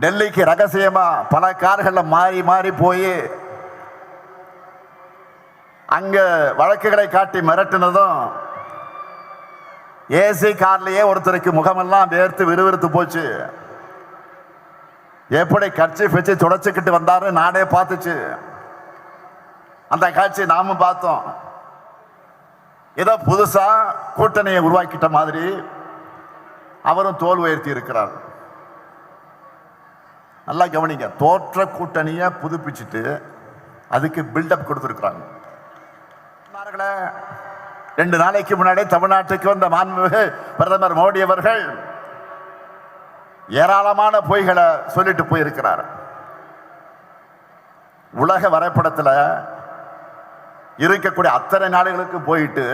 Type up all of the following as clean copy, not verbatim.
டெல்லிக்கு ரகசியமா பல கார்கள்ல மாறி மாறி போய் அங்க வழக்குகளை காட்டி மிரட்டினதும் ஏசி கார்லயே ஒருத்தருக்கு முகமெல்லாம் வேர்த்து விறுவிறுத்து போச்சு. எப்படி கர்ச்சீஃப் வச்சு துடைச்சுக்கிட்டு வந்தாரு நாடே பார்த்துச்சு. அந்த காட்சி நாமும் பார்த்தோம். ஏதோ புதுசா கூட்டணியை உருவாக்கிட்ட மாதிரி அவரும் தோல் உயர்த்தி இருக்கிறார். நல்லா கவனிங்க, தோற்ற கூட்டணியை புதுப்பிச்சுட்டு அதுக்கு பில்டப் கொடுத்துருக்கிறாங்க. 2 நாளைக்கு முன்னாடி தமிழ்நாட்டுக்கு வந்த மாண்புமிகு பிரதமர் மோடி அவர்கள் ஏராளமான பொய்களை சொல்லிட்டு போயிருக்கிறார். உலக வரைபடத்தில் இருக்கக்கூடிய அத்தனை நாடுகளுக்கு போயிட்டு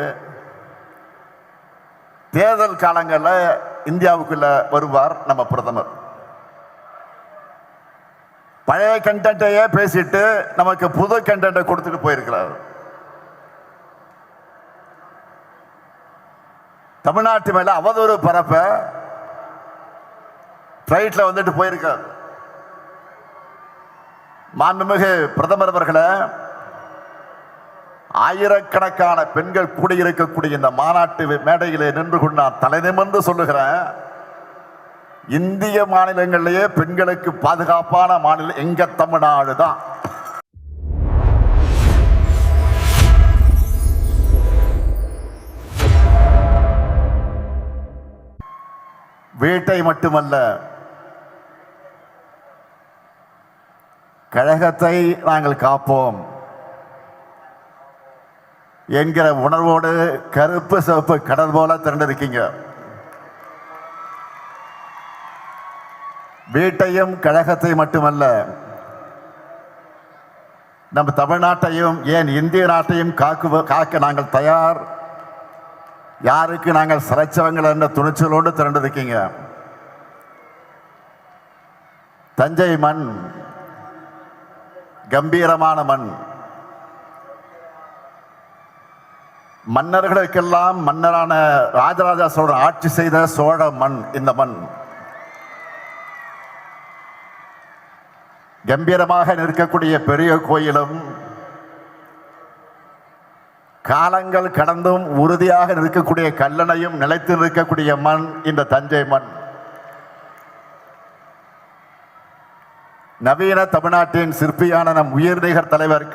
தேர்தல் காலங்களில் இந்தியாவுக்குள்ள வருவார் நம்ம பிரதமர். பழைய கண்டென்ட்டையே பேசிட்டு நமக்கு புது கண்டென்ட்டை கொடுத்துட்டு போயிருக்கிறார். தமிழ்நாட்டு மேல அவதூறு பரப்ப பிளைட்ல வந்துட்டு போயிருக்கார். மாண்புமிகு பிரதமர் அவர்களை ஆயிரக்கணக்கான பெண்கள் கூடியிருக்கக்கூடிய இந்த மாநாட்டு மேடையிலே நின்று கொண்டு நான் தலை நிமிர்ந்து சொல்லுகிறேன், இந்திய மாநிலங்களிலேயே பெண்களுக்கு பாதுகாப்பான மாநிலம் எங்க தமிழ்நாடு தான். வீட்டை மட்டுமல்ல, கழகத்தை நாங்கள் காப்போம் என்கிற உணர்வோடு கருப்பு சிவப்பு கடல் போல திரண்டிருக்கீங்க. வீட்டையும் கழகத்தை மட்டுமல்ல, நம்ம தமிழ்நாட்டையும் ஏன் இந்திய நாட்டையும் காக்க நாங்கள் தயார். யாருக்கு நாங்கள் சிறைச்சவங்கள் என்ற துணிச்சலோடு திரண்டிருக்கீங்க. தஞ்சை மண் கம்பீரமான மண். மன்னர்களுக்கெல்லாம் மன்னரான ராஜராஜ சோழன் ஆட்சி செய்த சோழ மண் இந்த மண். கம்பீரமாக நிற்கக்கூடிய பெரிய கோயிலும் காலங்கள் கடந்தும் உறுதியாக நிற்கக்கூடிய கல்லணையும் நிலைத்து நிற்கக்கூடிய மண் இந்த தஞ்சை மண். நவீன தமிழ்நாட்டின் சிற்பியான நம் உயிர்நிகர் தலைவர்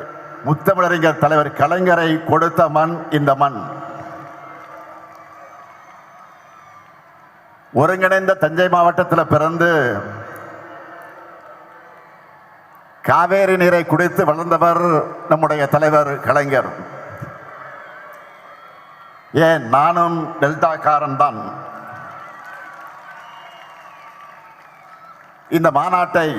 முத்தமிழறிஞர் தலைவர் கலைஞரை கொடுத்த மண் இந்த மண். ஒருங்கிணைந்த தஞ்சை மாவட்டத்தில் பிறந்து காவேரி நீரை குடித்து வளர்ந்தவர் நம்முடைய தலைவர் கலைஞர். ஏன் நானும் டெல்டாக்காரன் தான். இந்த மாநாட்டை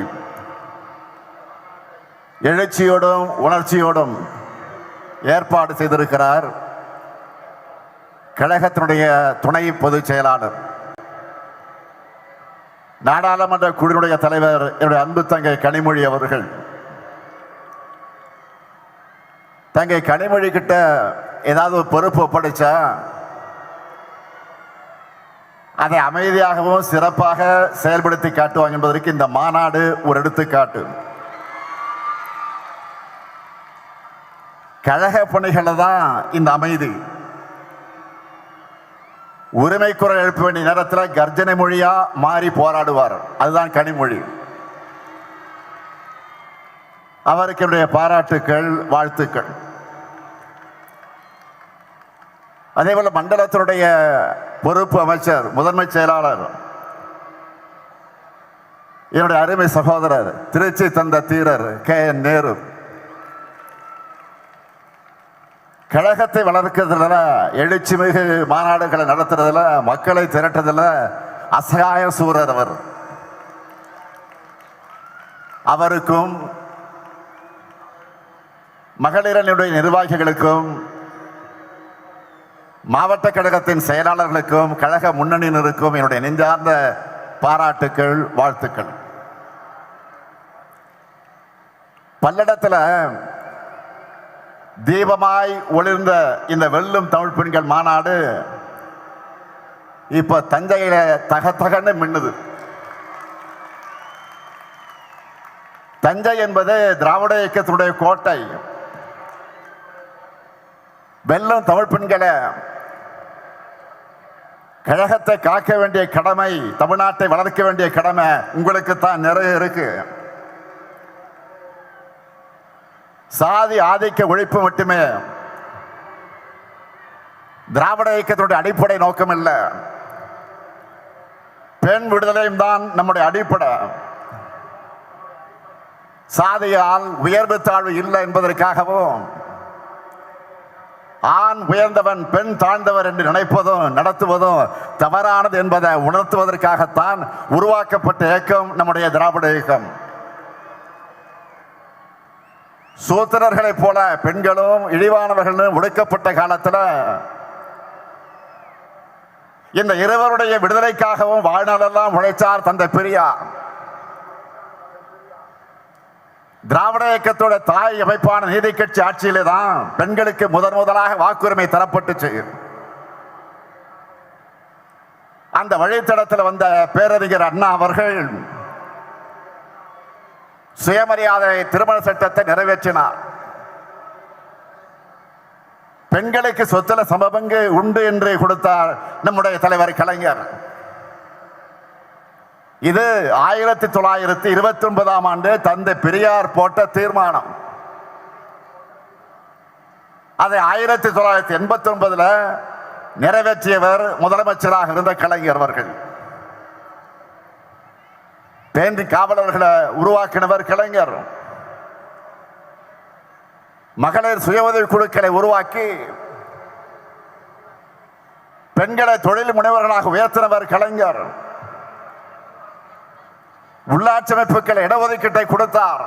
எழுச்சியோடும் உணர்ச்சியோடும் ஏற்பாடு செய்திருக்கிறார் கழகத்தினுடைய துணை பொதுச் செயலாளர், நாடாளுமன்ற குழுவினுடைய தலைவர் என்னுடைய அன்பு தங்கை கனிமொழி அவர்கள். தங்கை கனிமொழி கிட்ட ஏதாவது ஒரு பொறுப்பு ஒப்படைச்சா அதை அமைதியாகவும் சிறப்பாக செயல்படுத்தி காட்டுவாங்க என்பதற்கு இந்த மாநாடு ஒரு எடுத்துக்காட்டு. கழக பணிகளை தான் இந்த அமைதி. உரிமை குரல் எழுப்ப வேண்டிய நேரத்தில் கர்ஜனை மொழியா மாறி போராடுவார். அதுதான் கனிமொழி. அவருக்கு என்னுடைய பாராட்டுக்கள், வாழ்த்துக்கள். அதே போல மண்டலத்தினுடைய பொறுப்பு அமைச்சர், முதன்மை செயலாளர் என்னுடைய அருமை சகோதரர், திருச்சி தந்த தீரர் KN நேரு. கழகத்தை வளர்க்கிறதுல, எழுச்சி மிகு மாநாடுகளை நடத்துறதுல, மக்களை திரட்டுறதுல அசகாய சூரர் அவர். அவருக்கும் மகளிரனுடைய நிர்வாகிகளுக்கும் மாவட்ட கழகத்தின் செயலாளர்களுக்கும் கழக முன்னணியினருக்கும் என்னுடைய நெஞ்சார்ந்த பாராட்டுக்கள், வாழ்த்துக்கள். பல்லடத்தில் தீபமாய் ஒளிர்ந்த இந்த வெல்லும் தமிழ் பெண்கள் மாநாடு இப்ப தஞ்சையில தகன்னு மின்னுது. தஞ்சை என்பது திராவிட இயக்கத்தினுடைய கோட்டை. வெல்லும் தமிழ் பெண்களை, கழகத்தை காக்க வேண்டிய கடமை, தமிழ்நாட்டை வளர்க்க வேண்டிய கடமை உங்களுக்கு தான் நிறைய இருக்கு. சாதி ஆதிக்க ஒழிப்பு மட்டுமே திராவிட இயக்கத்தினுடைய அடிப்படை நோக்கம் இல்ல. பெண் விடுதலையும் தான் நம்முடைய அடிப்படை. சாதியால் உயர்வு தாழ்வு இல்லை என்பதற்காகவும், ஆண் உயர்ந்தவன் பெண் தாழ்ந்தவர் என்று நினைப்பதும் நடத்துவதும் தவறானது என்பதை உணர்த்துவதற்காகத்தான் உருவாக்கப்பட்ட இயக்கம் நம்முடைய திராவிட இயக்கம். சூத்திரர்களைப் போல பெண்களும் இழிவானவர்களும் ஒடுக்கப்பட்ட காலத்தில் இந்த இருவருடைய விடுதலைக்காகவும் வாழ்நாளெல்லாம் உழைச்சார் தந்தை பெரியார். திராவிட இயக்கத்தோட தாய் அமைப்பான நீதி கட்சி ஆட்சியிலே தான் பெண்களுக்கு முதலாக வாக்குரிமை தரப்பட்டுச்சு. அந்த வழித்தடத்தில் வந்த பேரறிஞர் அண்ணா அவர்கள் சுயமரியாதை திருமண சட்டத்தை நிறைவேற்றினார். பெண்களுக்கு சொத்துல சமபங்கு உண்டு என்று கொடுத்தார் நம்முடைய தலைவர் கலைஞர். இது 1929ஆம் ஆண்டு தந்தை பெரியார் போட்ட தீர்மானம். அதை 1989 நிறைவேற்றியவர் முதலமைச்சராக இருந்த கலைஞர் அவர்கள். பேந்தி காவலர்களை உருவாக்கினவர் கலைஞர். மகளிர் சுய உதவி குழுக்களை உருவாக்கி பெண்களை தொழில் முனைவர்களாக உயர்த்தினவர் கலைஞர். உள்ளாட்சி அமைப்புகள் இடஒதுக்கீட்டை கொடுத்தார்.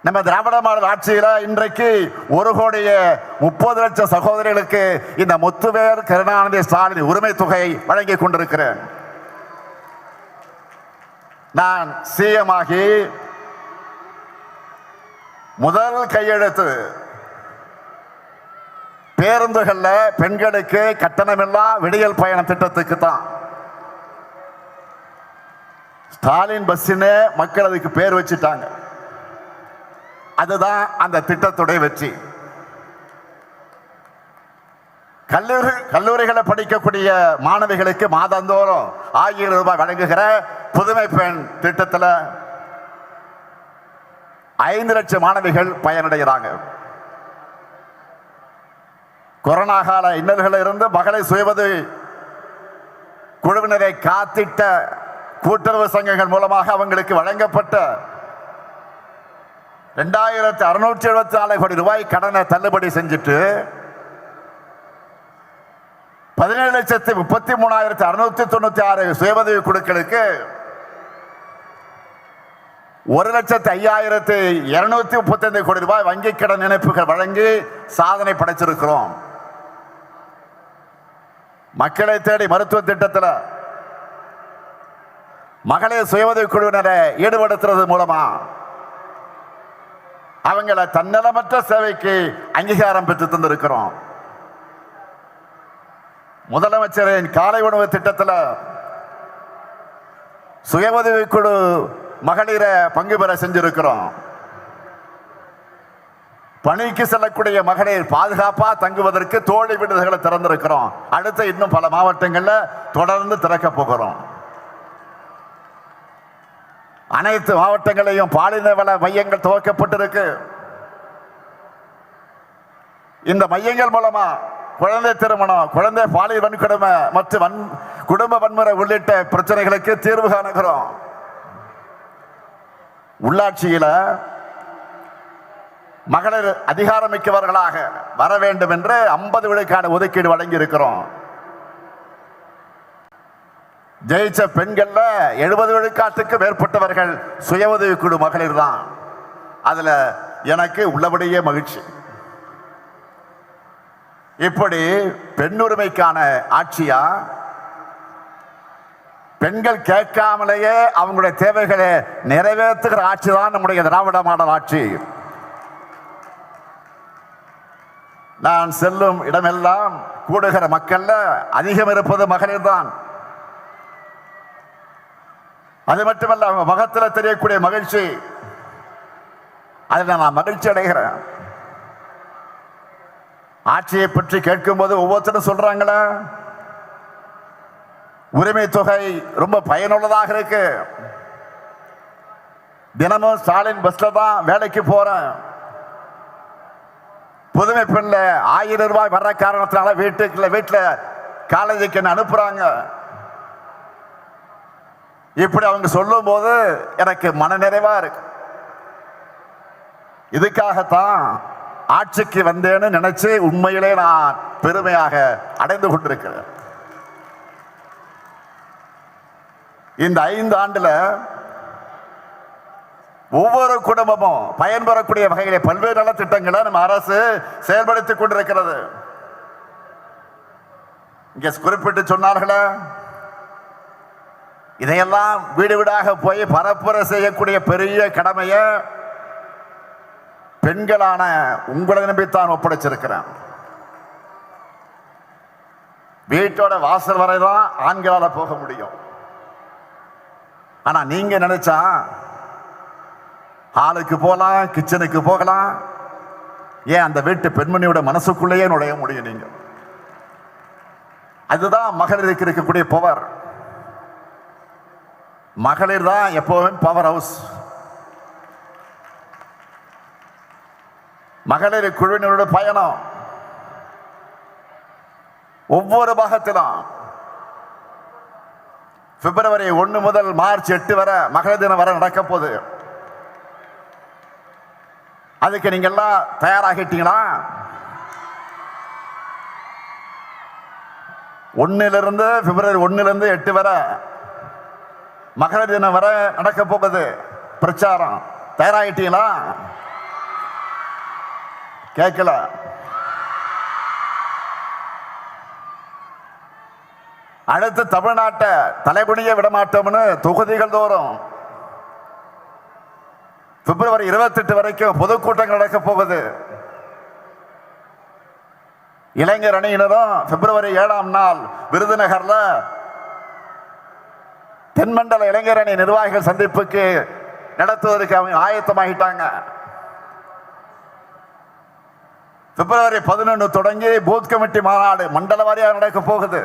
நம்ம திராவிட மாடல் ஆட்சியில் இன்றைக்கு 1,30,00,000 சகோதரிகளுக்கு இந்த முத்துவேல் கருணாநிதி ஸ்டாலின் உரிமை தொகை வழங்கி கொண்டிருக்கிறேன். நான் சிஎம் ஆகி முதல் கையெழுத்து பேருந்துகள்ல பெண்களுக்கு கட்டணமில்லா விடியல் பயண திட்டத்துக்கு தான். ஸ்டாலின் பஸ்ஸுன்னு மக்கள் அதுக்கு பேர் வச்சுட்டாங்க. அதுதான் அந்த திட்டத்துடைய வெற்றி. கல்லூரிகளை படிக்கக்கூடிய மாணவிகளுக்கு மாதந்தோறும் 1000 ரூபாய் வழங்குகிற புதுமை பெண் திட்டத்தில் 5 லட்சம் மாணவிகள் பயனடைகிறாங்க. கொரோனா கால இன்னல்களில் இருந்து மகளிர் சுயஉதவி குழுவினரை காத்திட்ட கூட்டுறவு சங்கங்கள் மூலமாக அவங்களுக்கு வழங்கப்பட்ட 2674 கோடி ரூபாய் கடனை தள்ளுபடி செஞ்சுட்டு 17,33,696 சுயஉதவி குழுக்களுக்கு 1,05,235 கோடி ரூபாய் வங்கி கடன் இணைப்புகள் வழங்கி சாதனை படைச்சிருக்கிறோம். மக்களை தேடி மருத்துவ திட்டத்தில் மகளிர் சுயஉதவி குழுவினரை ஈடுபடுத்துறது மூலமா அவங்களை தன்னலமற்ற சேவைக்கு அங்கீகாரம் பெற்று தந்திருக்கிறோம். முதலமைச்சரின் காலை உணவு திட்டத்தில் சுயஉதவி குழு மகளிரை பங்கு பெற செஞ்சிருக்கிறோம். பணிக்கு செல்லக்கூடிய மகளிர் பாதுகாப்பா தங்குவதற்கு தோழி விடுதிகளை திறந்திருக்கிறோம். அடுத்த இன்னும் பல மாவட்டங்களில் தொடர்ந்து திறக்க போகிறோம். அனைத்து மாவட்டங்களையும் பாலின வள மையங்கள் துவக்கப்பட்டிருக்கு. இந்த மையங்கள் மூலமா குழந்தை திருமணம், குழந்தை பாலியல் வன்கொடுமை மற்றும் குடும்ப வன்முறை உள்ளிட்ட பிரச்சனைகளுக்கு தீர்வு காணுகிறோம். உள்ளாட்சியில மகளிர் அதிகாரமிக்கவர்களாக வர வேண்டும் என்று 50 விழுக்காடு ஒதுக்கீடு வழங்கி இருக்கிறோம். ஜெயிச்ச பெண்கள்ல 70 விழுக்காட்டுக்கு மேற்பட்டவர்கள் சுய உதவி குழு மகளிர் தான். அதுல எனக்கு உள்ளபடியே மகிழ்ச்சி. இப்படி பெண்ணுரிமைக்கான ஆட்சியா, பெண்கள் கேட்காமலேயே அவங்களுடைய தேவைகளை நிறைவேற்றுகிற ஆட்சி தான் நம்முடைய திராவிட மாடல் ஆட்சி. நான் செல்லும் இடமெல்லாம் கூடுகிற மக்கள்ல அதிகம் இருப்பது மகளிர் தான். அது மட்டுமல்ல, அவங்க முகத்தில் தெரியக்கூடிய மகிழ்ச்சி, அதில் நான் மகிழ்ச்சி அடைகிறேன். ஆட்சியை பற்றி கேட்கும் போது ஒவ்வொருத்தரும் சொல்றாங்களே, உரிமை தொகை ரொம்ப பயனுள்ளதாக இருக்கு, தினமும் ஸ்டாலின் பஸ்ல தான் வேலைக்கு போறேன், புதுமை பெண்ல 1000 ரூபாய் வர்ற காரணத்தினால வீட்டுல காலேஜுக்கு என்ன அனுப்புறாங்க. இப்படி அவங்க சொல்லும் போது எனக்கு மனநிறைவா இருக்கு. இதுக்காகத்தான் ஆட்சிக்கு வந்தேன்னு நினைச்சு உண்மையிலே நான் பெருமையாக அடைந்து கொண்டிருக்கிறேன். இந்த 5 ஆண்டுல ஒவ்வொரு குடும்பமும் பயன்பெறக்கூடிய வகையிலே பல்வேறு நலத்திட்டங்களை நம்ம அரசு செயல்படுத்திக் கொண்டிருக்கிறது. இங்க குறிப்பிட்டு சொன்னார்களே, இதையெல்லாம் வீடு வீடாக போய் பரப்புரை செய்யக்கூடிய பெரிய கடமையை பெண்களான உங்களை நம்பித்தான் ஒப்படைச்சிருக்கிறேன். வீட்டோட வாசல் வரைதான் ஆண்களால போக முடியும். ஆனா நீங்க நினைச்சா ஹாலுக்கு போகலாம், கிச்சனுக்கு போகலாம், ஏன் அந்த வீட்டு பெண்மணியோட மனசுக்குள்ளேயே நுழைய முடியும். நீங்க அதுதான் மகளிருக்கு இருக்கக்கூடிய பவர். மகளிர் தான் எப்பவுமே பவர் ஹவுஸ். மகளிர் குழுவினரோட பயணம் ஒவ்வொரு பாகத்திலும் பிப்ரவரி 1 முதல் மார்ச் 8 வரை மகளிர் தினம் வரை நடக்க போகுது. அதுக்கு நீங்க எல்லாம் தயாராகிட்டீங்களா? 1 பிப்ரவரி 1 8 வரை மகளிர் தினம் வரை நடக்க போகுது பிரச்சாரம். தயாராகிட்டீங்களா? கேட்கல. அடுத்து தமிழ்நாட்டை தலைகுனிய விடமாட்டோம்னு தொகுதிகள் தோறும் பிப்ரவரி 28 வரைக்கும் பொதுக்கூட்டங்கள் நடக்க போகுது. இளைஞர் அணியினரும் பிப்ரவரி 7ஆம் நாள் விருதுநகர்ல தென்மண்டல இளைஞர் அணி நிர்வாகிகள் சந்திப்புக்கு நடத்துவதற்கு அவங்க ஆயத்தமாகிட்டாங்க. பிப்ரவரி 11 தொடங்கி பூத் கமிட்டி மாநாடு மண்டல வாரியாக நடக்க போகுது.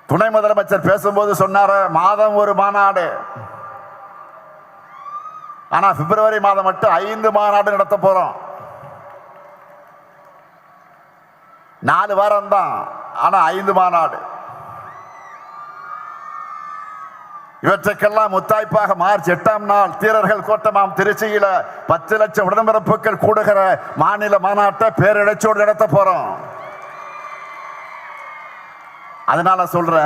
துணை முதலமைச்சர் பேசும்போது சொன்னார், மாதம் ஒரு மாநாடு. ஆனா பிப்ரவரி மாதம் மட்டும் 5 மாநாடு நடத்த போறோம். 4 வாரம் தான், ஆனா 5 மாநாடு. இவற்றுக்கெல்லாம் முத்தாய்ப்பாக மார்ச் 8ஆம் நாள் தீரர்கள் கோட்டமாம் திருச்சியில 10 லட்சம் உடன்பிறப்புகள் கூடுகிற மாநில மாநாட்டை பேரிழச்சோடு நடத்த போறோம். அதனால சொல்ற,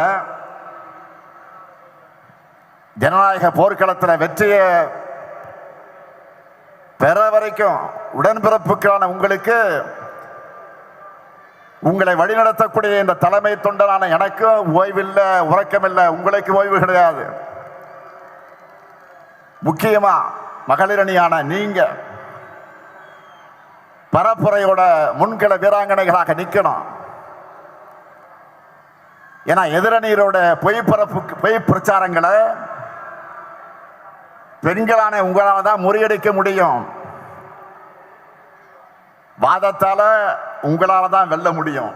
ஜனநாயக போர்க்களத்தில் வெற்றியை பெற வரைக்கும் உடன்பிறப்புக்கான உங்களுக்கு, உங்களை வழிநடத்தக்கூடிய இந்த தலைமை தொண்டரான எனக்கும் ஓய்வில்லை, உறக்கமில்லை. உங்களுக்கு ஓய்வு கிடையாது. முக்கியமா மகளிர் அணியான நீங்க பரப்புரையோட முன்கள வீராங்கனைகளாக நிற்கணும். ஏன்னா எதிரணியரோட பொய் பிரச்சாரங்களை பெண்களான உங்களால் தான் முறியடிக்க முடியும். வாதத்தால உங்களால தான் வெல்ல முடியும்.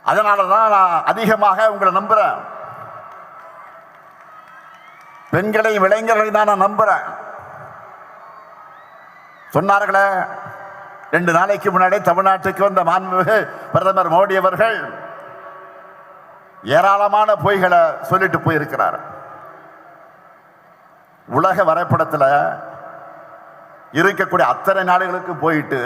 அதனாலதான் நான் அதிகமாக உங்களை நம்புறேன். பெண்களையும் இளைஞர்களையும் தான் நான் நம்புறேன். சொன்னார்களே, 2 நாளைக்கு முன்னாடி தமிழ்நாட்டுக்கு வந்த மாண்புமிகு பிரதமர் மோடி அவர்கள் ஏராளமான பொய்களை சொல்லிட்டு போயிருக்கிறார். உலக வரைபடத்தில் இருக்கக்கூடிய அத்தனை நாடுகளுக்கு போயிட்டு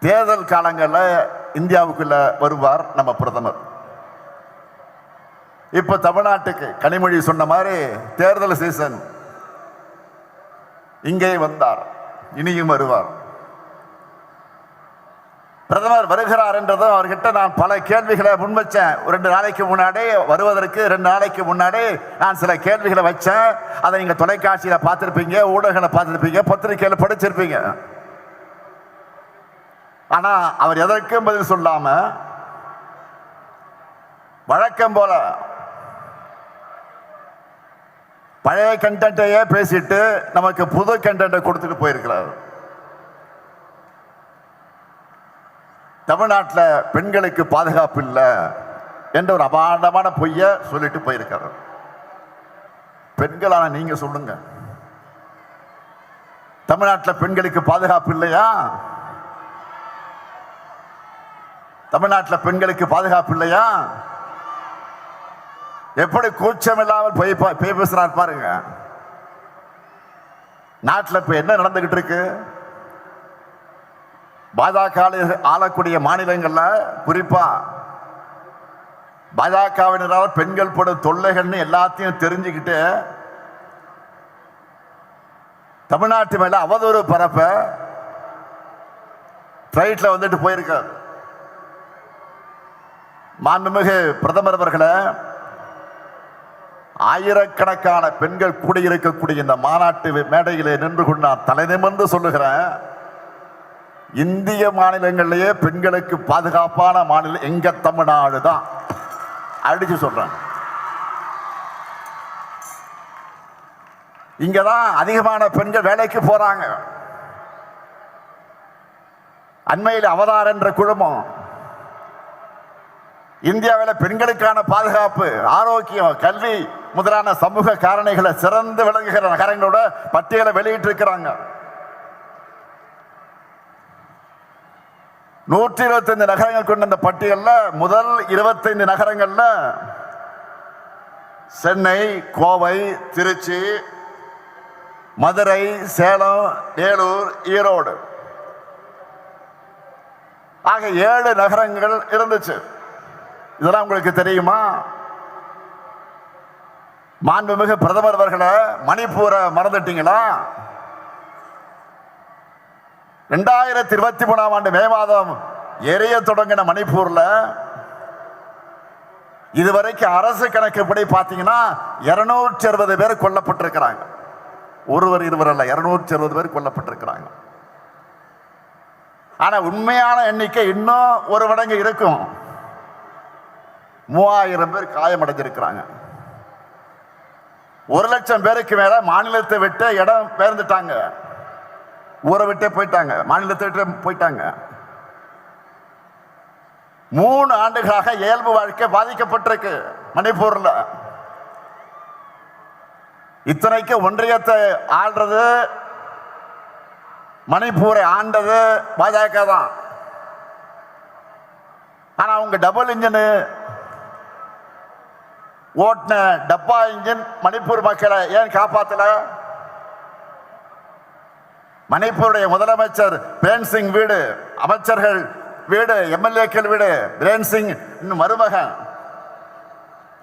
தேர்தல் காலங்களில் இந்தியாவுக்குள்ள வருவார் நம்ம பிரதமர். இப்ப தமிழ்நாட்டுக்கு கனிமொழி சொன்ன மாதிரி தேர்தல் சீசன் இங்கே வந்தார், இனியும் வருவார். பிரதமர் வருகிறார் என்றதும் அவர்கிட்ட நான் பல கேள்விகளை முன்வச்சேன். 2 நாளைக்கு முன்னாடி வருவதற்கு 2 நாளைக்கு முன்னாடி நான் சில கேள்விகளை வச்சேன். அதை நீங்க தொலைக்காட்சியில பார்த்திருப்பீங்க, ஊடகங்களை பார்த்திருப்பீங்க, பத்திரிகையில படிச்சிருப்பீங்க. ஆனா அவர் எதற்கும் பதில் சொல்லாம வழக்கம் போல பழைய கண்டென்ட்டையே பேசிட்டு நமக்கு புது கண்டென்ட்டை கொடுத்துட்டு போயிருக்கிறார். தமிழ்நாட்டில் பெண்களுக்கு பாதுகாப்பு இல்லை என்ற ஒரு அபாண்டமான பொய்ய சொல்லிட்டு போயிருக்காரு. பெண்களான நீங்க சொல்லுங்க, தமிழ்நாட்டில் பெண்களுக்கு பாதுகாப்பு இல்லையா? தமிழ்நாட்டில் பெண்களுக்கு பாதுகாப்பு இல்லையா? எப்படி கூச்சம் இல்லாமல் போய் பேசுறார் பாருங்க. நாட்டில் இப்ப என்ன நடந்துகிட்டு இருக்கு? பாஜக ஆளக்கூடிய மாநிலங்கள்ல, குறிப்பா பாஜகவினரால் பெண்கள் படும் தொல்லைகள்னு எல்லாத்தையும் தெரிஞ்சுக்கிட்டு தமிழ்நாட்டு மேல அவதூறு பரப்ப பிளைட்ல வந்துட்டு போயிருக்காரு. மாண்புமிகு பிரதமர் அவர்களே, ஆயிரக்கணக்கான பெண்கள் கூடியிருக்கக்கூடிய இந்த மாநாட்டு மேடையிலே நின்று கொண்டு நான் தலை நிமிர்ந்து சொல்லுகிறேன், இந்திய மாநிலங்களிலேயே பெண்களுக்கு பாதுகாப்பான மாநிலம் எங்க தமிழ்நாடு தான். அடிச்சு சொல்றேன். இங்கதான் அதிகமான பெண்கள் வேலைக்கு போறாங்க. அண்மையில் அவதார் என்ற குழுமம் இந்தியாவில் பெண்களுக்கான பாதுகாப்பு, ஆரோக்கியம், கல்வி முதலான சமூக காரணிகளை சிறந்து விளங்குகிற நகரங்களோட பட்டியலை வெளியிட்டு இருக்கிறாங்க. 125 நகரங்கள் கொண்ட இந்த பட்டியலில் முதல் 25 நகரங்கள்ல சென்னை, கோவை, திருச்சி, மதுரை, சேலம், வேலூர், ஈரோடு ஆக 7 நகரங்கள் இருந்துச்சு. இதெல்லாம் உங்களுக்கு தெரியுமா? மாண்புமிகு பிரதமர் அவர்களே, மணிப்பூரை மறந்துட்டீங்களா? 2023ஆம் ஆண்டு மே மாதம் எரிய தொடங்கின மணிப்பூர்ல இதுவரைக்கும் அரசு கணக்குப்படி பார்த்தீங்கன்னா 260 பேர் கொல்லப்பட்டிருக்கிறாங்க. ஒருவர் இருவர் அல்ல, 260 பேர் கொல்லப்பட்டிருக்கிறாங்க. ஆனா உண்மையான எண்ணிக்கை இன்னும் ஒரு மடங்கு இருக்கும். 3000 பேர் காயமடைஞ்சிருக்கிறாங்க. 1 லட்சம் பேருக்கு மேல மாநிலத்தை விட்டு இடம் பெயர்ந்துட்டாங்க, ஊரை விட்டே போயிட்டாங்க, மாநிலத்தை விட்டு போயிட்டாங்க. 3 ஆண்டுகளாக இயல்பு வாழ்க்கை பாதிக்கப்பட்டிருக்கு மணிப்பூர்ல. இத்தனைக்கு ஒன்றியத்தை ஆள்றது, மணிப்பூரை ஆண்டது பாஜக தான். ஆனா அவங்க டபுள் இன்ஜின் ஓட்டின டப்பா இன்ஜின் மணிப்பூர் மக்களை ஏன் காப்பாத்தல? மணிப்பூருடைய முதலமைச்சர் பிரேன் சிங் வீடு, அமைச்சர்கள் வீடு, எம்எல்ஏக்கள் வீடு, பிரேன் சிங் இன்னும் மருமகன்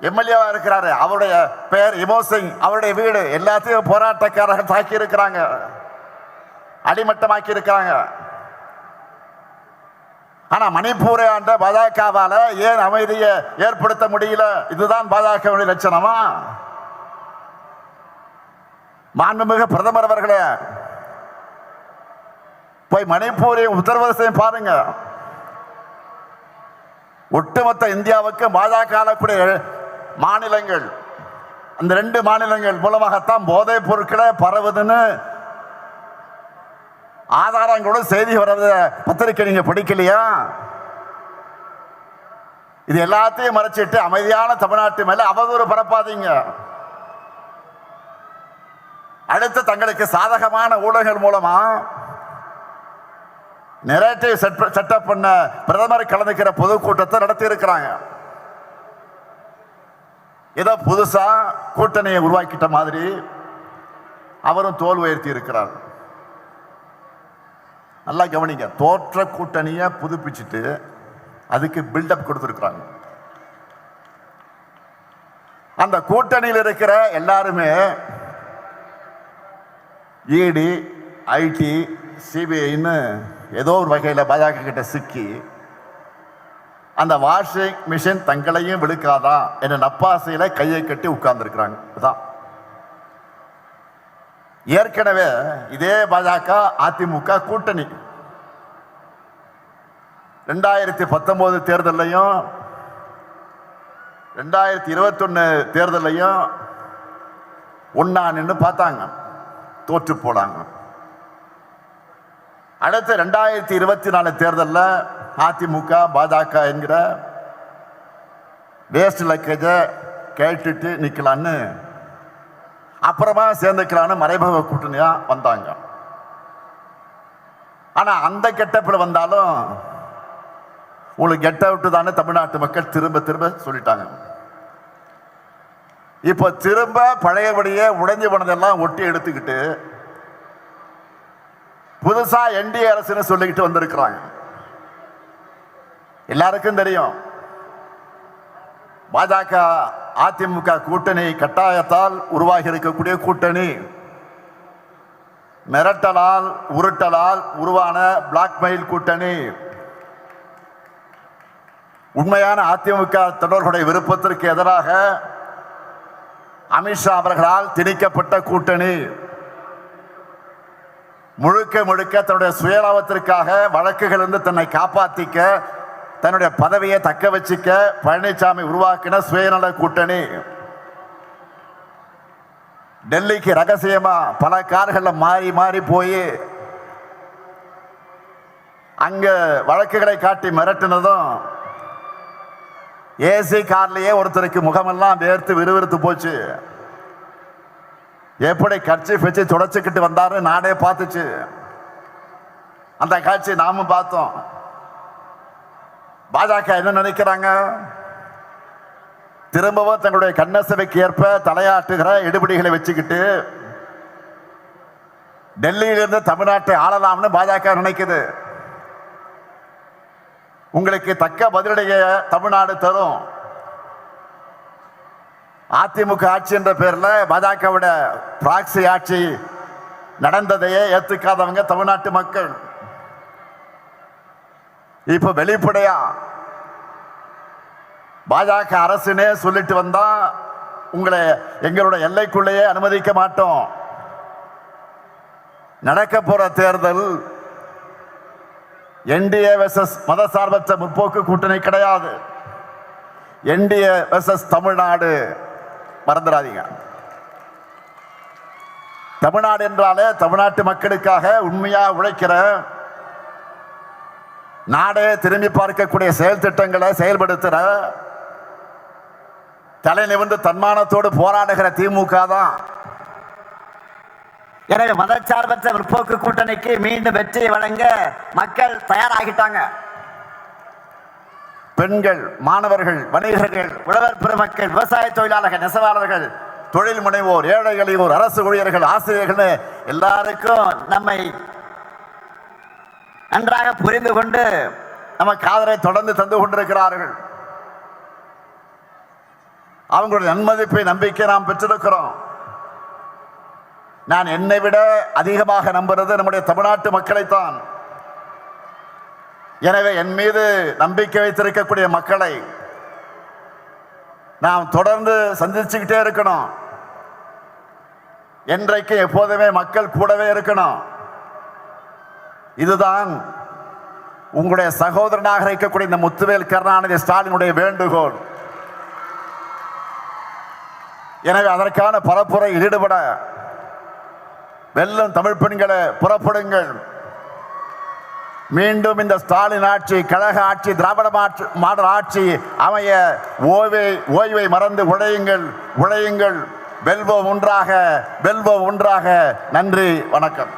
எம்எல்ஏவா இருக்கிறாரு, அவருடைய பெயர் இமோ சிங், அவருடைய வீடு எல்லாத்தையும் போராட்டக்காரர்கள் தாக்கி இருக்கிறாங்க, அடிமட்டமாக்கி இருக்கிறாங்க. ஆனா மணிப்பூரை ஆண்ட பாஜகவால ஏன் அமைதியை ஏற்படுத்த முடியல? இதுதான் பாஜகவுடைய லட்சணமா? மாண்புமிகு பிரதமர் அவர்களே, போய் மணிப்பூரை உத்தரப்பிரதேசம் பாருங்க. ஒட்டுமொத்த இந்தியாவுக்கு பாஜக ஆளக்கூடிய மாநிலங்கள், அந்த 2 மாநிலங்கள் மூலமாகத்தான் போதைப் பொருட்களை பரவுதுன்னு ஆதாரங்களோட செய்தி வர்றது பத்திரிக்கை நீங்க படிக்கலையா? இது எல்லாத்தையும் மறைச்சிட்டு அமைதியான தமிழ்நாட்டு மேல அவதூறு பரப்பாதீங்க. அடுத்து தங்களுக்கு சாதகமான ஊடகங்கள் மூலமா நெரேட்டிவ் செட்டப் பண்ண பிரதமர் கலந்துக்கிற பொதுக்கூட்டத்தை நடத்தி இருக்கிறாங்க. ஏதோ புதுசா கூட்டணியை உருவாக்கிட்ட மாதிரி அவரும் தோல் உயர்த்தி இருக்கிறார். நல்லா கவனிங்க, தோற்ற கூட்டணியை புதுப்பிச்சுட்டு அதுக்கு பில்டப் கொடுத்திருக்கிறாங்க. அந்த கூட்டணியில் இருக்கிற எல்லாருமே இடி, ஐடி, சிபிஐன்னு ஏதோ ஒரு வகையில் பாஜக கிட்ட சிக்கி அந்த வாஷிங் மிஷின் தங்களையும் விழுக்காதா என்ற நப்பாசையில கையை கட்டி உட்கார்ந்து இருக்கிறாங்க. ஏற்கனவே இதே பாஜக அதிமுக கூட்டணி 2019 தேர்தலையும் 2021 தேர்தலையும் ஒன்னா நின்று பார்த்தாங்க, தோற்று போனாங்க. அடுத்து 2024 தேர்தலில் அதிமுக பாஜக என்கிற வேஸ்ட் லக்கேஜ கேட்டுட்டு நிக்கலான்னு அப்புறமா சேர்ந்துக்கலான்னு மறைமுக கூட்டணியா வந்தாங்க. ஆனா அந்த கெட்டப்பில் வந்தாலும் உங்களுக்கு கெட் அவுட் தானே தமிழ்நாட்டு மக்கள் திரும்ப திரும்ப சொல்லிட்டாங்க. இப்ப திரும்ப பழையபடியே உடைஞ்சு போனதெல்லாம் ஒட்டி எடுத்துக்கிட்டு புதுசா என்டிஏ அரசுன்னு சொல்லிக்கிட்டு வந்திருக்கிறாங்க. எல்லாருக்கும் தெரியும், பாஜக அதிமுக கூட்டணி கட்டாயத்தால் உருவாகி இருக்கக்கூடிய கூட்டணி, மிரட்டலால் உருட்டலால் உருவான பிளாக்மெயில் கூட்டணி, உண்மையான அதிமுக தொடர்களுடைய விருப்பத்திற்கு எதிராக அமித்ஷா அவர்களால் திணிக்கப்பட்ட கூட்டணி, முழுக்க முழுக்க தன்னுடைய சுயலாபத்திற்காக வழக்குகளிலிருந்து தன்னை காப்பாற்றிக்க, தன்னுடைய பதவியை தக்க வச்சுக்க பழனிசாமி உருவாக்கின சுயநல கூட்டணி. டெல்லிக்கு ரகசியமா பல கார்கள்ல மாறி மாறி போய் அங்க வழக்குகளை காட்டி மிரட்டினதும், ஏசி கார்லயே ஒருத்தருக்கு முகமெல்லாம் வேர்த்து விறுவிறுத்து போச்சு. எப்படி கட்சி வச்சு தொடச்சுக்கிட்டு வந்தாரு நாடே பார்த்துச்சு. அந்த காட்சி நாமும் பார்த்தோம். பாஜக என்ன நினைக்கிறாங்க? திரும்பவும் தங்களுடைய கண்ணசவைக்கு ஏற்ப தலையாட்டுகிற எடுபடிகளை வச்சுக்கிட்டு டெல்லியிலிருந்து தமிழ்நாட்டை ஆளலாம்னு பாஜக நினைக்குது. உங்களுக்கு தக்க பதிலடைய தமிழ்நாடு தரும். அதிமுக ஆட்சி என்ற பேர்ல பாஜகவோட பிராக்சி ஆட்சி நடந்ததையே ஏத்துக்காதவங்க தமிழ்நாட்டு மக்கள். இப்ப வெளிப்படையா பாஜக அரசுனே சொல்லிட்டு வந்தா உங்களை எங்களுடைய எல்லைக்குள்ளேயே அனுமதிக்க மாட்டோம். நடக்க போற தேர்தல் என்டிஏ வெர்சஸ் மதசார்பற்ற முற்போக்கு கூட்டணி கிடையாது. NDA versus Tamil Nadu. மறந்துடாதீங்க. தமிழ்நாடு என்றாலே தமிழ்நாட்டு மக்களுக்காக உண்மையா உழைக்கிற, நாடே திரும்பி பார்க்கக்கூடிய செயல் திட்டங்களை செயல்படுத்துற, தலை நிமிர்ந்து தன்மானத்தோடு போராடுகிற திமுக தான். எனவே மதச்சார்பற்ற முற்போக்கு கூட்டணிக்கு மீண்டும் வெற்றியை வழங்க மக்கள் தயாராகிட்டாங்க. பெண்கள், மாணவர்கள், வணிகர்கள், உழவர் பெருமக்கள், விவசாய தொழிலாளர்கள், நெசவாளர்கள், தொழில் முனைவோர், ஏழை எளியோர், அரசு ஊழியர்கள், ஆசிரியர்கள் எல்லாருக்கும் நம்மை நன்றாக புரிந்து கொண்டு நமக்கு ஆதரவை தொடர்ந்து தந்து கொண்டிருக்கிறார்கள். அவங்களுடைய நன்மதிப்பை, நம்பிக்கை நாம் பெற்றிருக்கிறோம். நான் என்னை விட அதிகமாக நம்புறது நம்முடைய தமிழ்நாட்டு மக்களைத்தான். எனவே என் மீது நம்பிக்கை வைத்திருக்கக்கூடிய மக்களை நாம் தொடர்ந்து சந்திச்சுக்கிட்டே இருக்கணும். என்றைக்கு எப்போதுமே மக்கள் கூடவே இருக்கணும். இதுதான் உங்களுடைய சகோதரனாக இருக்கக்கூடிய இந்த முத்துவேல் கருணாநிதி ஸ்டாலினுடைய வேண்டுகோள். எனவே அதற்கான பரப்புரை ஈடுபட வெல்லும் தமிழ் பெண்களை புறப்படுங்கள். மீண்டும் இந்த ஸ்டாலின் ஆட்சி, கழக ஆட்சி, திராவிட மாடல் ஆட்சி அமைய ஓய்வை மறந்து உழையுங்கள், உழையுங்கள். வெல்வோம் ஒன்றாக, வெல்வோம் ஒன்றாக. நன்றி, வணக்கம்.